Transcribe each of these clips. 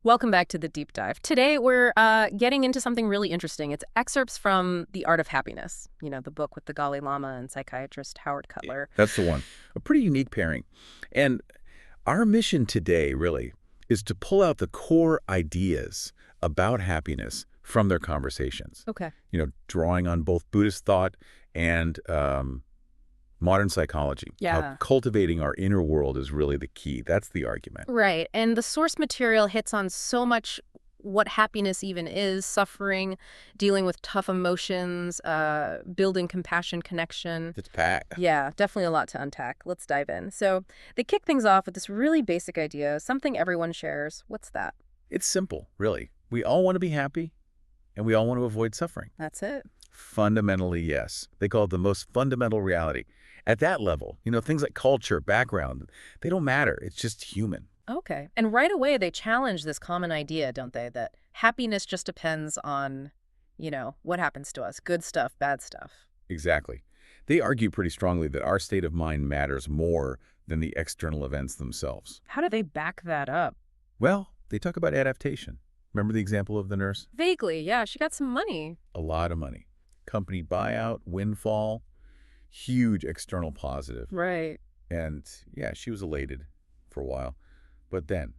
Welcome back to the deep dive. Today we're getting into something really interesting. It's excerpts from The Art of Happiness, the book with the Dalai Lama and psychiatrist Howard Cutler. That's the one. A pretty unique pairing. And our mission today, really, is to pull out the core ideas about happiness from their conversations. Okay. Drawing on both Buddhist thought and modern psychology. Yeah. How cultivating our inner world is really the key. That's the argument. Right. And the source material hits on so much what happiness even is, suffering, dealing with tough emotions, building compassion, connection. It's packed. Yeah, definitely a lot to unpack. Let's dive in. So they kick things off with this really basic idea, something everyone shares. What's that? It's simple, really. We all want to be happy, and we all want to avoid suffering. That's it. Fundamentally, yes. They call it the most fundamental reality. At that level, things like culture, background, they don't matter. It's just human. Okay. And right away, they challenge this common idea, don't they, that happiness just depends on, what happens to us, good stuff, bad stuff. Exactly. They argue pretty strongly that our state of mind matters more than the external events themselves. How do they back that up? Well, they talk about adaptation. Remember the example of the nurse? Vaguely, yeah. She got some money. A lot of money. Company buyout, windfall, huge external positive. Right. And yeah, she was elated for a while. But then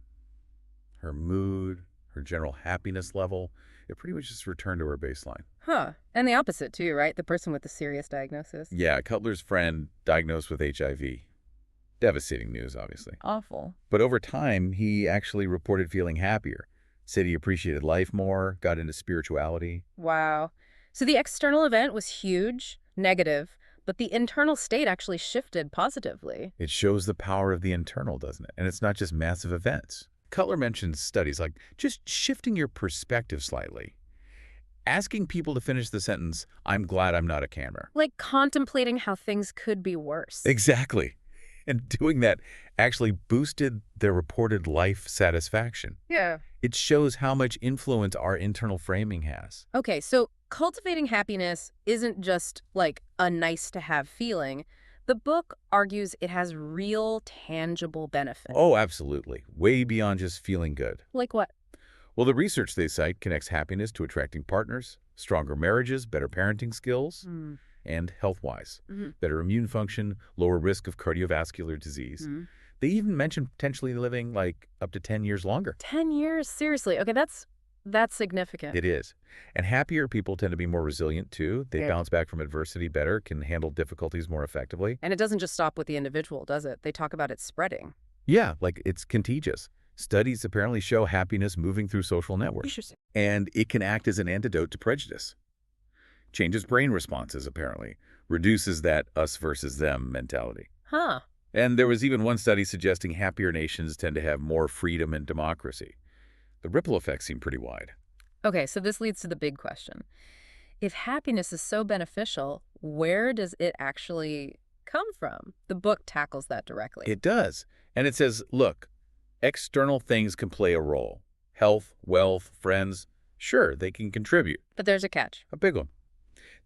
her mood, her general happiness level, it pretty much just returned to her baseline. Huh. And the opposite, too, right? The person with the serious diagnosis. Yeah, Cutler's friend diagnosed with HIV. Devastating news, obviously. Awful. But over time, he actually reported feeling happier. Said he appreciated life more, got into spirituality. Wow. So the external event was huge, negative, but the internal state actually shifted positively. It shows the power of the internal, doesn't it? And it's not just massive events. Cutler mentions studies like just shifting your perspective slightly. Asking people to finish the sentence, "I'm glad I'm not a camera." Like contemplating how things could be worse. Exactly. And doing that actually boosted their reported life satisfaction. Yeah. It shows how much influence our internal framing has. Okay, so cultivating happiness isn't just like a nice-to-have feeling. The book argues it has real, tangible benefits. Oh, absolutely. Way beyond just feeling good. Like what? Well, the research they cite connects happiness to attracting partners, stronger marriages, better parenting skills, and health-wise. Better immune function, lower risk of cardiovascular disease. They even mention potentially living like up to 10 years longer. 10 years? Seriously? Okay, that's significant. It is. And happier people tend to be more resilient, too. They Yeah. bounce back from adversity better, can handle difficulties more effectively. And it doesn't just stop with the individual, does it? They talk about it spreading. Yeah, like it's contagious. Studies apparently show happiness moving through social networks. Interesting. And it can act as an antidote to prejudice. Changes brain responses, apparently. Reduces that us versus them mentality. Huh. And there was even one study suggesting happier nations tend to have more freedom and democracy. The ripple effects seem pretty wide. Okay, so this leads to the big question. If happiness is so beneficial, where does it actually come from? The book tackles that directly. It does. And it says, look, external things can play a role. Health, wealth, friends, sure, they can contribute. But there's a catch. A big one.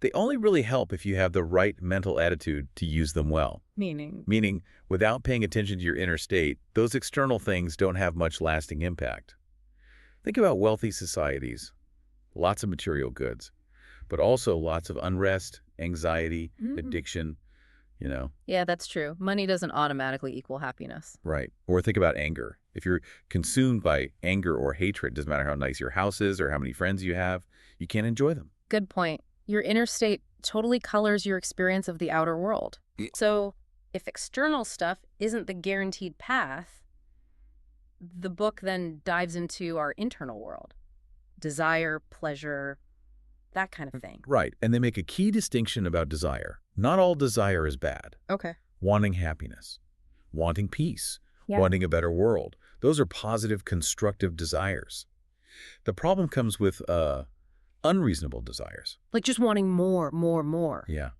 They only really help if you have the right mental attitude to use them well. Meaning? Meaning, without paying attention to your inner state, those external things don't have much lasting impact. Think about wealthy societies. Lots of material goods, but also lots of unrest, anxiety, addiction, Yeah, that's true. Money doesn't automatically equal happiness. Right. Or think about anger. If you're consumed by anger or hatred, doesn't matter how nice your house is or how many friends you have, you can't enjoy them. Good point. Your inner state totally colors your experience of the outer world. So if external stuff isn't the guaranteed path, the book then dives into our internal world. Desire, pleasure, that kind of thing. Right. And they make a key distinction about desire. Not all desire is bad. Okay. Wanting happiness, wanting peace, Yeah. wanting a better world. Those are positive, constructive desires. The problem comes with unreasonable desires. Like just wanting more. Yeah.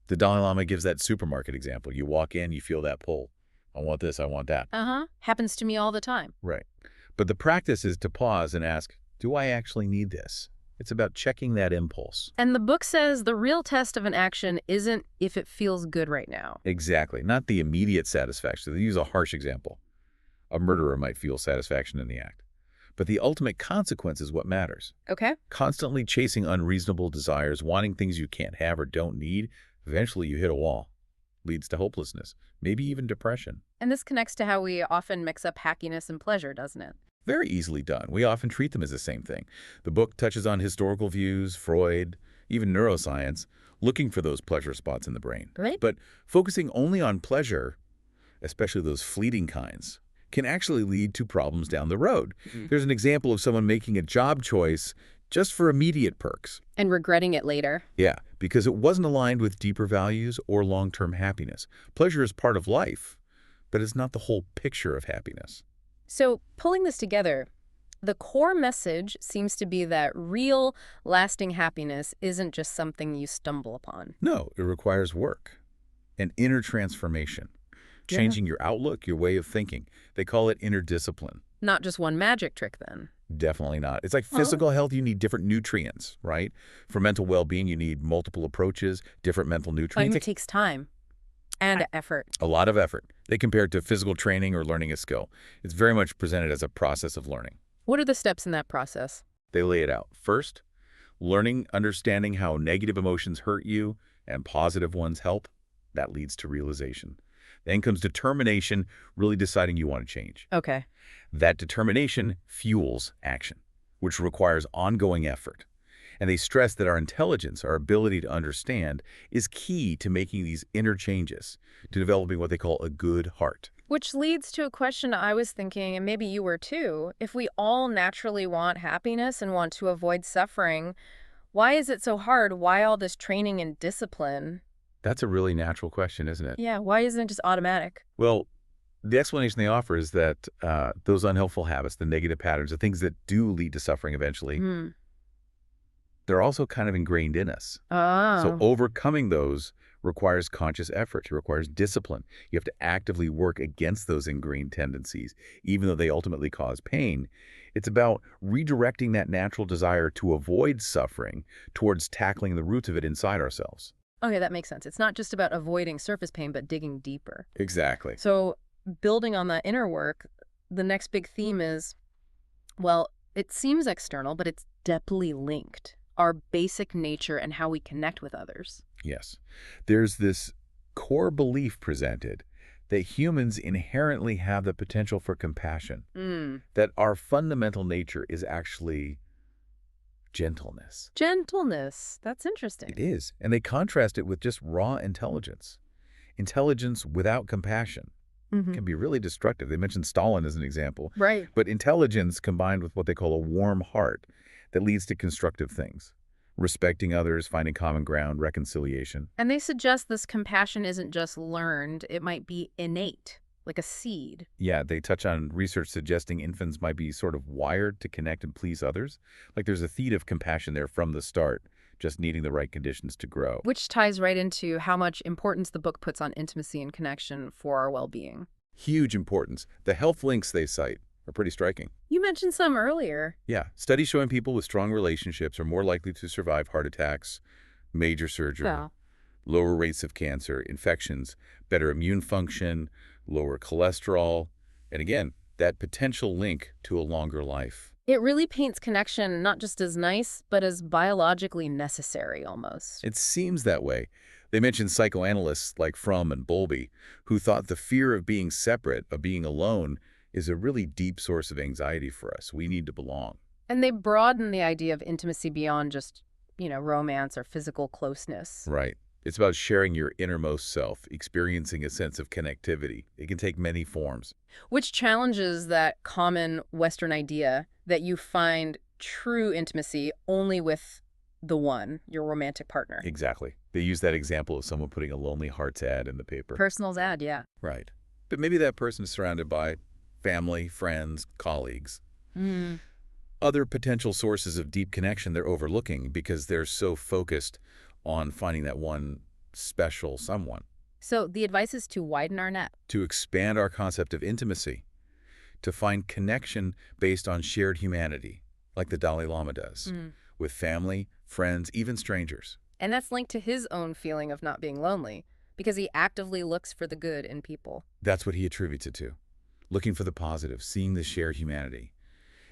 The Dalai Lama gives that supermarket example. You walk in, you feel that pull. I want this, I want that. Happens to me all the time. Right. But the practice is to pause and ask, do I actually need this? It's about checking that impulse. And the book says the real test of an action isn't if it feels good right now. Exactly. Not the immediate satisfaction. They use a harsh example. A murderer might feel satisfaction in the act. But the ultimate consequence is what matters. Okay. Constantly chasing unreasonable desires, wanting things you can't have or don't need, eventually you hit a wall. Leads to hopelessness, maybe even depression. And this connects to how we often mix up happiness and pleasure, doesn't it? Very easily done. We often treat them as the same thing. The book touches on historical views, Freud, even neuroscience, looking for those pleasure spots in the brain. Right. But focusing only on pleasure, especially those fleeting kinds, can actually lead to problems down the road. There's an example of someone making a job choice just for immediate perks. And regretting it later. Yeah, because it wasn't aligned with deeper values or long-term happiness. Pleasure is part of life, but it's not the whole picture of happiness. So, pulling this together, the core message seems to be that real, lasting happiness isn't just something you stumble upon. No, it requires work, an inner transformation, Yeah. changing your outlook, your way of thinking. They call it inner discipline. Not just one magic trick, then. Definitely not. It's like physical health, you need different nutrients, right? For mental well-being, you need multiple approaches, different mental nutrients. It takes time and effort. A lot of effort. They compare it to physical training or learning a skill. It's very much presented as a process of learning. What are the steps in that process? They lay it out. First, learning, understanding how negative emotions hurt you and positive ones help. That leads to realization. Then comes determination, really deciding you want to change. Okay. That determination fuels action, which requires ongoing effort. And they stress that our intelligence, our ability to understand, is key to making these inner changes, to developing what they call a good heart. Which leads to a question I was thinking, and maybe you were too. If we all naturally want happiness and want to avoid suffering, why is it so hard? Why all this training and discipline? That's a really natural question, isn't it? Yeah, why isn't it just automatic? Well, the explanation they offer is that those unhelpful habits, the negative patterns, the things that do lead to suffering eventually, they're also kind of ingrained in us. Oh. So overcoming those requires conscious effort. It requires discipline. You have to actively work against those ingrained tendencies, even though they ultimately cause pain. It's about redirecting that natural desire to avoid suffering towards tackling the roots of it inside ourselves. Okay, that makes sense. It's not just about avoiding surface pain, but digging deeper. Exactly. So building on that inner work, the next big theme is, well, it seems external, but it's deeply linked. Our basic nature and how we connect with others. Yes. There's this core belief presented that humans inherently have the potential for compassion, that our fundamental nature is actually gentleness. Gentleness. That's interesting. It is. And they contrast it with just raw intelligence. Intelligence without compassion can be really destructive. They mentioned Stalin as an example. Right. But intelligence combined with what they call a warm heart that leads to constructive things. Respecting others, finding common ground, reconciliation. And they suggest this compassion isn't just learned, it might be innate, like a seed. Yeah, they touch on research suggesting infants might be sort of wired to connect and please others. Like there's a seed of compassion there from the start, just needing the right conditions to grow. Which ties right into how much importance the book puts on intimacy and connection for our well-being. Huge importance. The health links they cite are pretty striking. You mentioned some earlier. Yeah, studies showing people with strong relationships are more likely to survive heart attacks, major surgery, lower rates of cancer, infections, better immune function, lower cholesterol, and again, that potential link to a longer life. It really paints connection not just as nice, but as biologically necessary almost. It seems that way. They mentioned psychoanalysts like Fromm and Bowlby, who thought the fear of being separate, of being alone, is a really deep source of anxiety for us. We need to belong. And they broaden the idea of intimacy beyond just, romance or physical closeness. Right. It's about sharing your innermost self, experiencing a sense of connectivity. It can take many forms. Which challenges that common Western idea that you find true intimacy only with the one, your romantic partner. Exactly. They use that example of someone putting a Lonely Hearts ad in the paper. Personal's ad, yeah. Right. But maybe that person is surrounded by family, friends, colleagues. Other potential sources of deep connection they're overlooking because they're so focused on finding that one special someone. So the advice is to widen our net. To expand our concept of intimacy. To find connection based on shared humanity, like the Dalai Lama does, with family, friends, even strangers. And that's linked to his own feeling of not being lonely, because he actively looks for the good in people. That's what he attributes it to. Looking for the positive, seeing the shared humanity.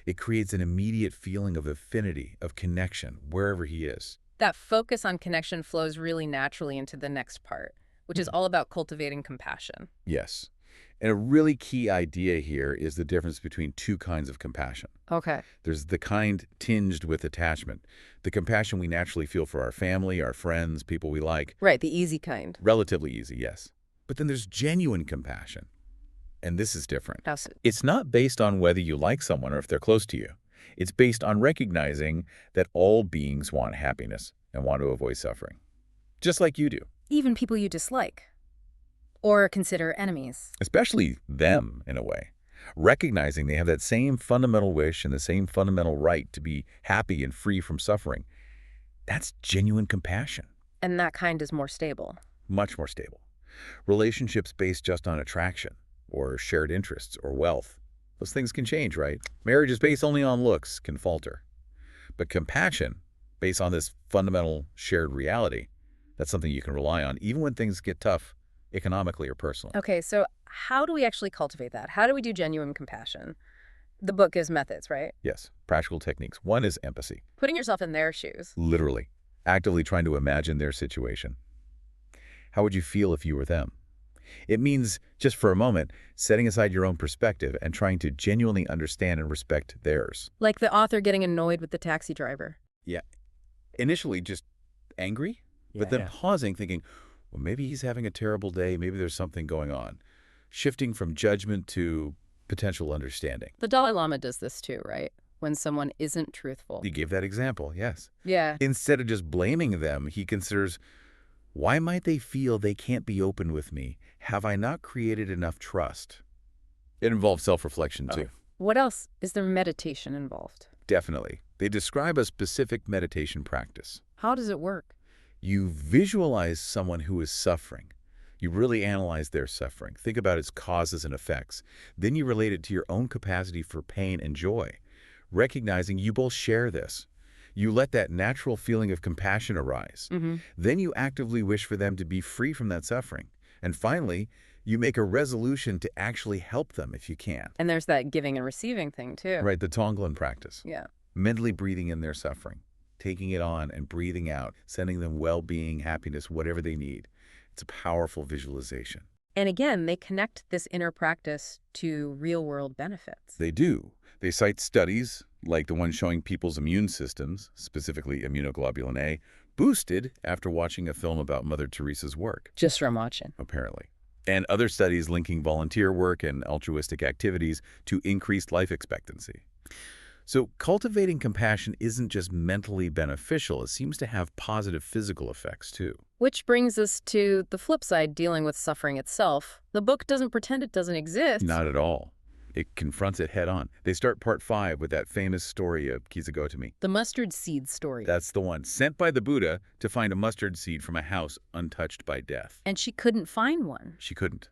It creates an immediate feeling of affinity, of connection, wherever he is. That focus on connection flows really naturally into the next part, which is all about cultivating compassion. Yes. And a really key idea here is the difference between two kinds of compassion. Okay. There's the kind tinged with attachment, the compassion we naturally feel for our family, our friends, people we like. Right, the easy kind. Relatively easy, yes. But then there's genuine compassion. And this is different. How's It's not based on whether you like someone or if they're close to you. It's based on recognizing that all beings want happiness and want to avoid suffering, just like you do. even people you dislike or consider enemies. Especially them, in a way. Recognizing they have that same fundamental wish and the same fundamental right to be happy and free from suffering. That's genuine compassion. And that kind is more stable. Much more stable. Relationships based just on attraction or shared interests or wealth. Those things can change, right? Marriages based only on looks can falter. But compassion, based on this fundamental shared reality, that's something you can rely on, even when things get tough, economically or personally. Okay, so how do we actually cultivate that? How do we do genuine compassion? The book gives methods, right? Yes, practical techniques. One is empathy. Putting yourself in their shoes. Literally, actively trying to imagine their situation. How would you feel if you were them? It means, just for a moment, setting aside your own perspective and trying to genuinely understand and respect theirs. Like the author getting annoyed with the taxi driver. Yeah. Initially just angry, but then pausing, thinking, well, maybe he's having a terrible day, maybe there's something going on. Shifting from judgment to potential understanding. The Dalai Lama does this too, right? When someone isn't truthful. You gave that example, yes. Yeah. Instead of just blaming them, he considers, why might they feel they can't be open with me? Have I not created enough trust? It involves self-reflection, too. What else? Is there meditation involved? Definitely. They describe a specific meditation practice. How does it work? You visualize someone who is suffering. You really analyze their suffering. Think about its causes and effects. Then you relate it to your own capacity for pain and joy, recognizing you both share this. You let that natural feeling of compassion arise. Then you actively wish for them to be free from that suffering. And finally, you make a resolution to actually help them if you can. And there's that giving and receiving thing too. Right, the Tonglen practice. Yeah. Mentally breathing in their suffering, taking it on and breathing out, sending them well-being, happiness, whatever they need. It's a powerful visualization. And again, they connect this inner practice to real-world benefits. They do. They cite studies, like the one showing people's immune systems, specifically immunoglobulin A, boosted after watching a film about Mother Teresa's work. Just from watching. Apparently. And other studies linking volunteer work and altruistic activities to increased life expectancy. So cultivating compassion isn't just mentally beneficial, it seems to have positive physical effects too. Which brings us to the flip side, dealing with suffering itself. The book doesn't pretend it doesn't exist. Not at all. It confronts it head on. They start part 5 with that famous story of Kisagotami. The mustard seed story. That's the one, sent by the Buddha to find a mustard seed from a house untouched by death. And she couldn't find one. She couldn't.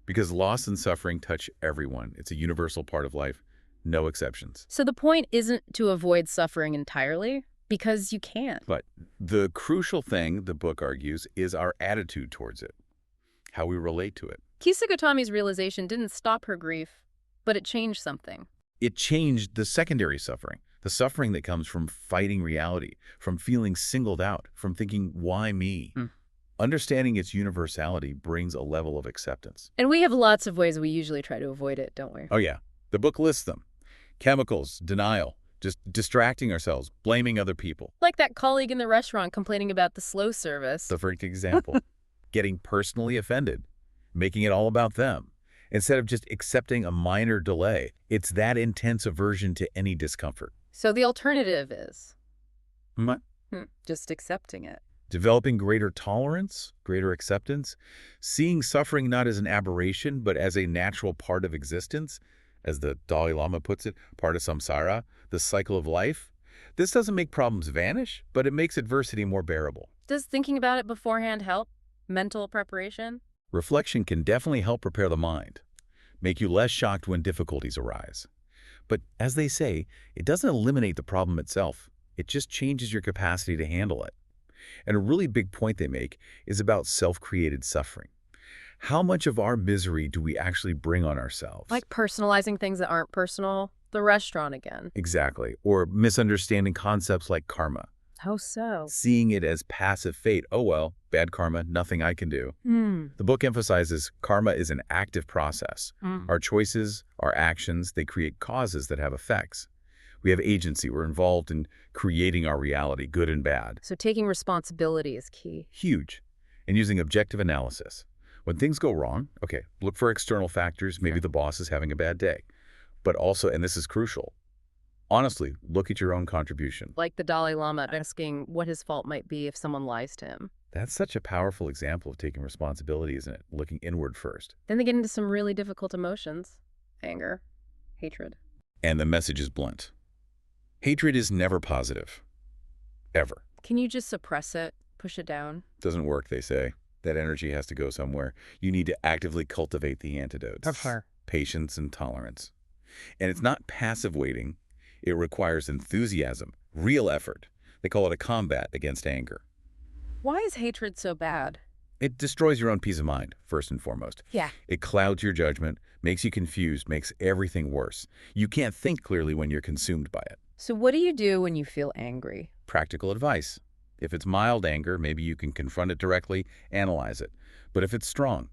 Because loss and suffering touch everyone. It's a universal part of life. No exceptions. So the point isn't to avoid suffering entirely, because you can't. But the crucial thing, the book argues, is our attitude towards it, how we relate to it. Kisagotami's realization didn't stop her grief, but it changed something. It changed the secondary suffering, the suffering that comes from fighting reality, from feeling singled out, from thinking, why me? Understanding its universality brings a level of acceptance. And we have lots of ways we usually try to avoid it, don't we? Oh yeah, the book lists them. Chemicals, denial, just distracting ourselves, blaming other people. Like that colleague in the restaurant complaining about the slow service. The perfect example. Getting personally offended, making it all about them. Instead of just accepting a minor delay, it's that intense aversion to any discomfort. So the alternative is? What? Just accepting it. Developing greater tolerance, greater acceptance, seeing suffering not as an aberration, but as a natural part of existence, as the Dalai Lama puts it, part of samsara, the cycle of life. This doesn't make problems vanish, but it makes adversity more bearable. Does thinking about it beforehand help? Mental preparation? Reflection can definitely help prepare the mind, make you less shocked when difficulties arise. But as they say, it doesn't eliminate the problem itself. It just changes your capacity to handle it. And a really big point they make is about self-created suffering. How much of our misery do we actually bring on ourselves? Like personalizing things that aren't personal? The restaurant again. Exactly. Or misunderstanding concepts like karma. How so? Seeing it as passive fate. Oh, well, bad karma, nothing I can do. The book emphasizes karma is an active process. Our choices, our actions, they create causes that have effects. We have agency. We're involved in creating our reality, good and bad. So taking responsibility is key. Huge. And using objective analysis. When things go wrong, okay, look for external factors. Maybe the boss is having a bad day. But also, and this is crucial, honestly, look at your own contribution. Like the Dalai Lama asking what his fault might be if someone lies to him. That's such a powerful example of taking responsibility, isn't it? Looking inward first. Then they get into some really difficult emotions. Anger, hatred. And the message is blunt. Hatred is never positive. Ever. Can you just suppress it, push it down? Doesn't work, they say. That energy has to go somewhere. You need to actively cultivate the antidotes. Patience and tolerance. And it's not passive waiting. It requires enthusiasm, real effort. They call it a combat against anger. Why is hatred so bad? It destroys your own peace of mind, first and foremost. Yeah. It clouds your judgment, makes you confused, makes everything worse. You can't think clearly when you're consumed by it. So what do you do when you feel angry? Practical advice. If it's mild anger, maybe you can confront it directly, analyze it. But if it's strong,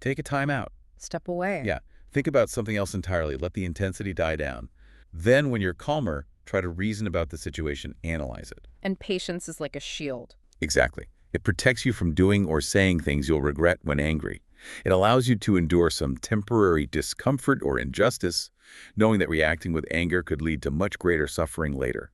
take a time out. Step away. Yeah, think about something else entirely. Let the intensity die down. Then when you're calmer, try to reason about the situation, analyze it. And patience is like a shield. Exactly. It protects you from doing or saying things you'll regret when angry. It allows you to endure some temporary discomfort or injustice, knowing that reacting with anger could lead to much greater suffering later.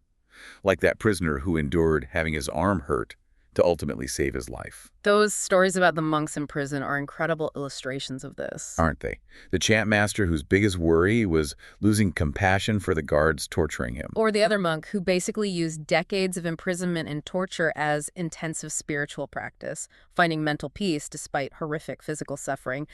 Like that prisoner who endured having his arm hurt to ultimately save his life. Those stories about the monks in prison are incredible illustrations of this. Aren't they? The chant master whose biggest worry was losing compassion for the guards torturing him. Or the other monk who basically used decades of imprisonment and torture as intensive spiritual practice, finding mental peace despite horrific physical suffering.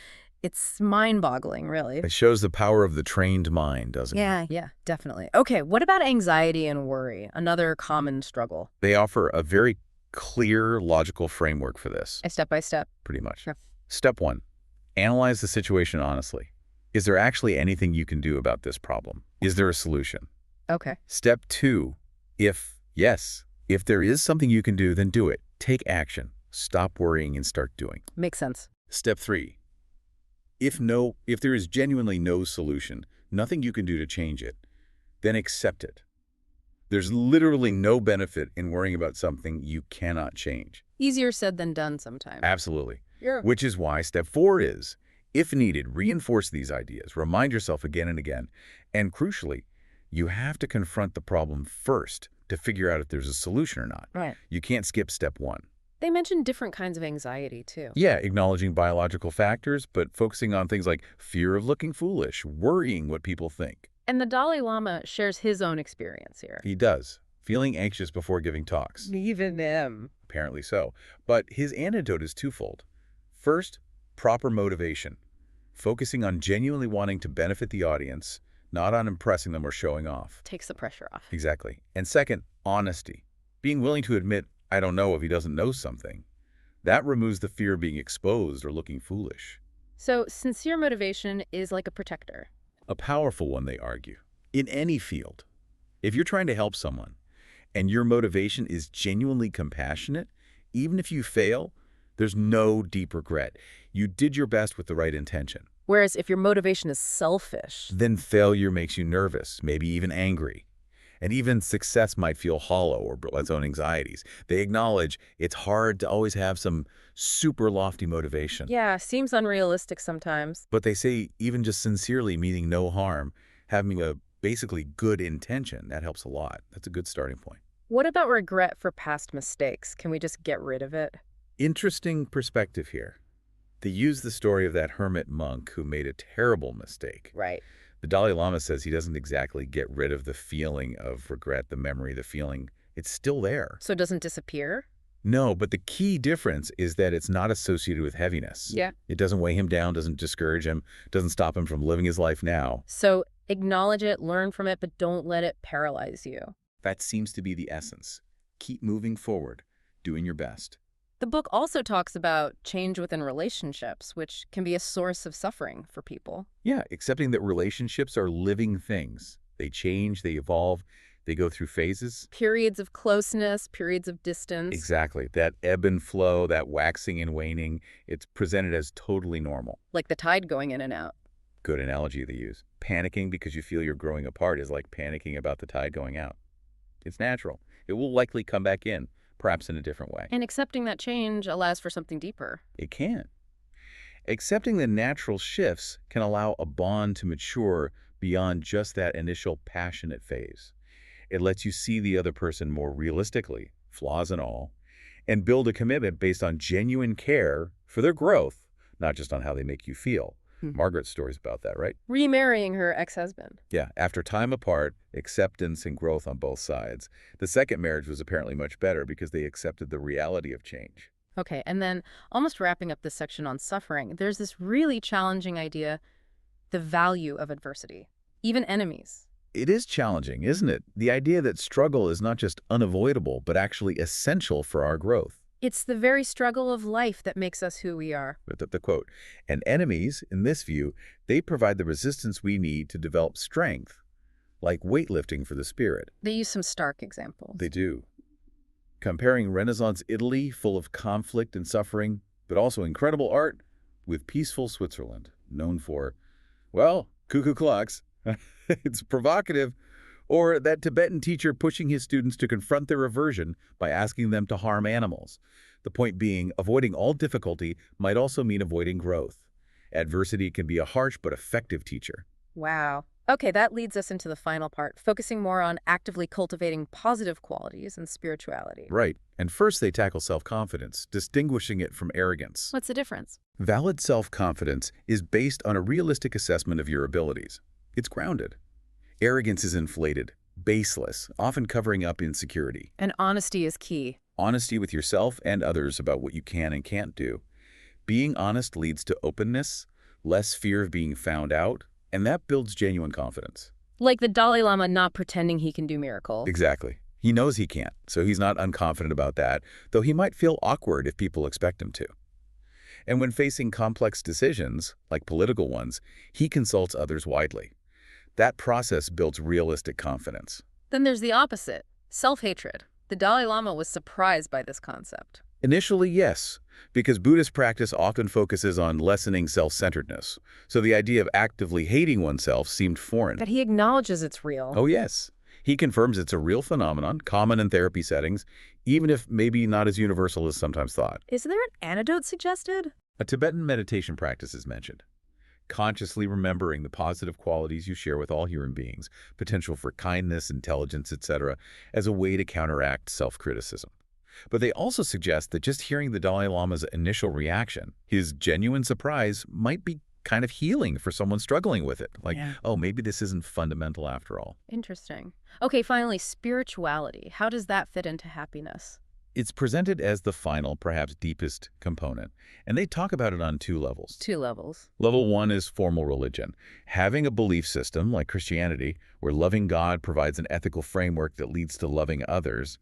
It's mind-boggling, really. It shows the power of the trained mind, doesn't it? Yeah, definitely. Okay, what about anxiety and worry? Another common struggle. They offer a very clear, logical framework for this. A step by step. Pretty much. Sure. Step 1, analyze the situation honestly. Is there actually anything you can do about this problem? Is there a solution? Okay. Step 2, if there is something you can do, then do it. Take action. Stop worrying and start doing. Makes sense. Step 3, if there is genuinely no solution, nothing you can do to change it, then accept it. There's literally no benefit in worrying about something you cannot change. Easier said than done sometimes. Absolutely. Yeah. Which is why step 4 is, if needed, reinforce these ideas. Remind yourself again and again. And crucially, you have to confront the problem first to figure out if there's a solution or not. Right. You can't skip step 1. They mentioned different kinds of anxiety, too. Yeah, acknowledging biological factors, but focusing on things like fear of looking foolish, worrying what people think. And the Dalai Lama shares his own experience here. He does. Feeling anxious before giving talks. Even him. Apparently so. But his antidote is twofold. First, proper motivation. Focusing on genuinely wanting to benefit the audience, not on impressing them or showing off. Takes the pressure off. Exactly. And second, honesty. Being willing to admit, I don't know if he doesn't know something. That removes the fear of being exposed or looking foolish. So sincere motivation is like a protector. A powerful one, they argue, in any field. If you're trying to help someone and your motivation is genuinely compassionate, even if you fail, there's no deep regret. You did your best with the right intention. Whereas if your motivation is selfish, Then failure makes you nervous, maybe even angry. And even success might feel hollow or its own anxieties. They acknowledge it's hard to always have some super lofty motivation. yeah, seems unrealistic sometimes. But they say even just sincerely meaning no harm, having a basically good intention, that helps a lot. That's a good starting point. What about regret for past mistakes? Can we just get rid of it? Interesting perspective here. They use the story of that hermit monk who made a terrible mistake. Right. The Dalai Lama says he doesn't exactly get rid of the feeling of regret, the memory, the feeling. It's still there. So it doesn't disappear? No, but the key difference is that it's not associated with heaviness. Yeah. It doesn't weigh him down, doesn't discourage him, doesn't stop him from living his life now. So acknowledge it, learn from it, but don't let it paralyze you. That seems to be the essence. Keep moving forward, doing your best. The book also talks about change within relationships, which can be a source of suffering for people. Yeah, accepting that relationships are living things. They change, they evolve, they go through phases. Periods of closeness, periods of distance. Exactly. That ebb and flow, that waxing and waning, it's presented as totally normal. Like the tide going in and out. Good analogy they use. Panicking because you feel you're growing apart is like panicking about the tide going out. It's natural. It will likely come back in, perhaps in a different way. And accepting that change allows for something deeper. It can. Accepting the natural shifts can allow a bond to mature beyond just that initial passionate phase. It lets you see the other person more realistically, flaws and all, and build a commitment based on genuine care for their growth, not just on how they make you feel. Margaret's story's about that, right? Remarrying her ex-husband. Yeah, after time apart, acceptance and growth on both sides. The second marriage was apparently much better because they accepted the reality of change. Okay, and then almost wrapping up this section on suffering, there's this really challenging idea, the value of adversity, even enemies. It is challenging, isn't it? The idea that struggle is not just unavoidable, but actually essential for our growth. It's the very struggle of life that makes us who we are. The quote, and enemies, in this view, they provide the resistance we need to develop strength, like weightlifting for the spirit. They use some stark examples. They do. Comparing Renaissance Italy, full of conflict and suffering, but also incredible art, with peaceful Switzerland, known for, well, cuckoo clocks. It's provocative. Or that Tibetan teacher pushing his students to confront their aversion by asking them to harm animals. The point being, avoiding all difficulty might also mean avoiding growth. Adversity can be a harsh but effective teacher. Wow. Okay, that leads us into the final part, focusing more on actively cultivating positive qualities and spirituality. Right. And first they tackle self-confidence, distinguishing it from arrogance. What's the difference? Valid self-confidence is based on a realistic assessment of your abilities. It's grounded. Arrogance is inflated, baseless, often covering up insecurity. And honesty is key. Honesty with yourself and others about what you can and can't do. Being honest leads to openness, less fear of being found out, and that builds genuine confidence. Like the Dalai Lama not pretending he can do miracles. Exactly. He knows he can't, so he's not unconfident about that, though he might feel awkward if people expect him to. And when facing complex decisions, like political ones, he consults others widely. That process builds realistic confidence. Then there's the opposite, self-hatred. The Dalai Lama was surprised by this concept. Initially, yes, because Buddhist practice often focuses on lessening self-centeredness, so the idea of actively hating oneself seemed foreign. But he acknowledges it's real. Oh, yes. He confirms it's a real phenomenon, common in therapy settings, even if maybe not as universal as sometimes thought. Is there an antidote suggested? A Tibetan meditation practice is mentioned. Consciously remembering the positive qualities you share with all human beings, potential for kindness, intelligence, etc., as a way to counteract self-criticism. But they also suggest that just hearing the Dalai Lama's initial reaction, his genuine surprise, might be kind of healing for someone struggling with it. Like, oh, maybe this isn't fundamental after all. Interesting. Okay, finally, spirituality. How does that fit into happiness? It's presented as the final, perhaps deepest component, and they talk about it on two levels. Two levels. Level one is formal religion, having a belief system like Christianity, where loving God provides an ethical framework that leads to loving others.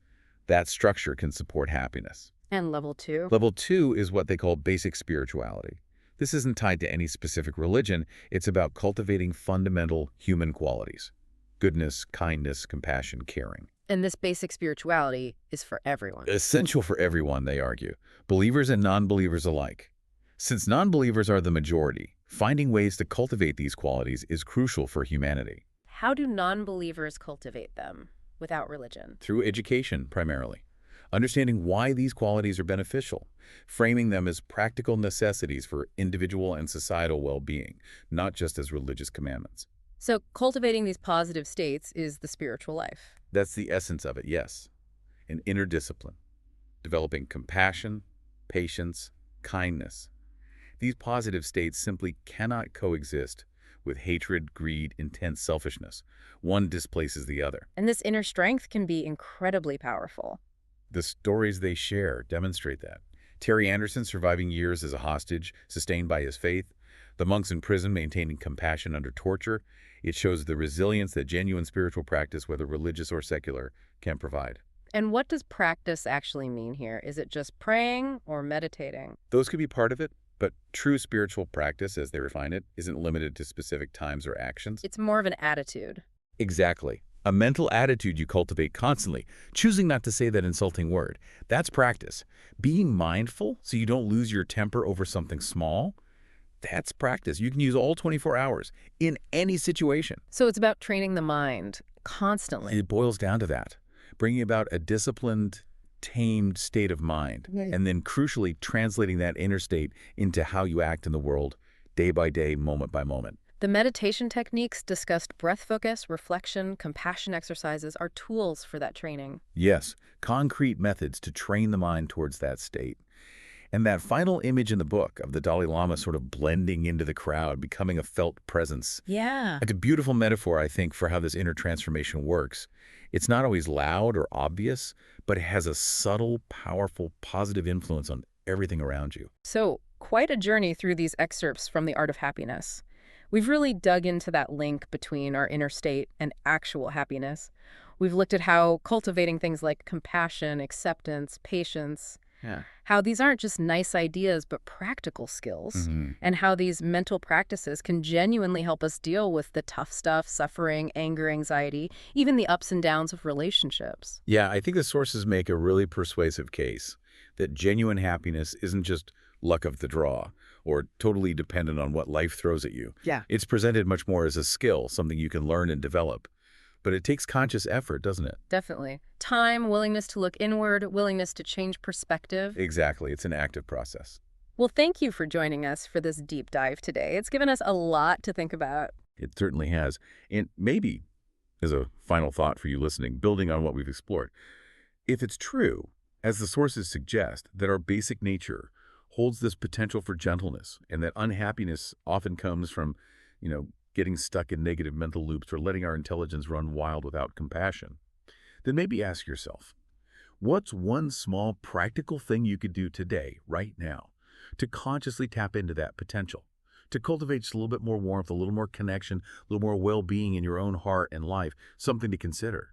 That structure can support happiness. And level two? Level two is what they call basic spirituality. This isn't tied to any specific religion. It's about cultivating fundamental human qualities: goodness, kindness, compassion, caring. And this basic spirituality is for everyone. Essential for everyone, they argue, believers and non-believers alike. Since non-believers are the majority, finding ways to cultivate these qualities is crucial for humanity. How do non-believers cultivate them without religion? Through education, primarily. Understanding why these qualities are beneficial, framing them as practical necessities for individual and societal well-being, not just as religious commandments. So cultivating these positive states is the spiritual life. That's the essence of it, yes. An inner discipline, developing compassion, patience, kindness. These positive states simply cannot coexist with hatred, greed, intense selfishness. One displaces the other. And this inner strength can be incredibly powerful. The stories they share demonstrate that. Terry Anderson surviving years as a hostage, sustained by his faith. The monks in prison maintaining compassion under torture. It shows the resilience that genuine spiritual practice, whether religious or secular, can provide. And what does practice actually mean here? Is it just praying or meditating? Those could be part of it, but true spiritual practice, as they refine it, isn't limited to specific times or actions. It's more of an attitude. Exactly. A mental attitude you cultivate constantly, choosing not to say that insulting word. That's practice. Being mindful so you don't lose your temper over something small, that's practice. You can use all 24 hours in any situation. So it's about training the mind constantly. It boils down to that, bringing about a disciplined, tamed state of mind, Right. and then crucially translating that inner state into how you act in the world day by day, moment by moment. The meditation techniques discussed breath focus, reflection, compassion exercises are tools for that training. Yes, concrete methods to train the mind towards that state. And that final image in the book of the Dalai Lama sort of blending into the crowd, becoming a felt presence, Yeah. it's a beautiful metaphor, I think, for how this inner transformation works. It's not always loud or obvious, but it has a subtle, powerful, positive influence on everything around you. So, quite a journey through these excerpts from The Art of Happiness. We've really dug into that link between our inner state and actual happiness. We've looked at how cultivating things like compassion, acceptance, patience, Yeah. how these aren't just nice ideas, but practical skills, Hmm. and how these mental practices can genuinely help us deal with the tough stuff, suffering, anger, anxiety, even the ups and downs of relationships. Yeah, I think the sources make a really persuasive case that genuine happiness isn't just luck of the draw or totally dependent on what life throws at you. Yeah. It's presented much more as a skill, something you can learn and develop. But it takes conscious effort, doesn't it? Definitely. Time, willingness to look inward, willingness to change perspective. Exactly. It's an active process. Well, thank you for joining us for this deep dive today. It's given us a lot to think about. It certainly has. And maybe, as a final thought for you listening, building on what we've explored, if it's true, as the sources suggest, that our basic nature holds this potential for gentleness and that unhappiness often comes from, getting stuck in negative mental loops or letting our intelligence run wild without compassion, then maybe ask yourself, what's one small practical thing you could do today, right now, to consciously tap into that potential, to cultivate just a little bit more warmth, a little more connection, a little more well-being in your own heart and life, something to consider.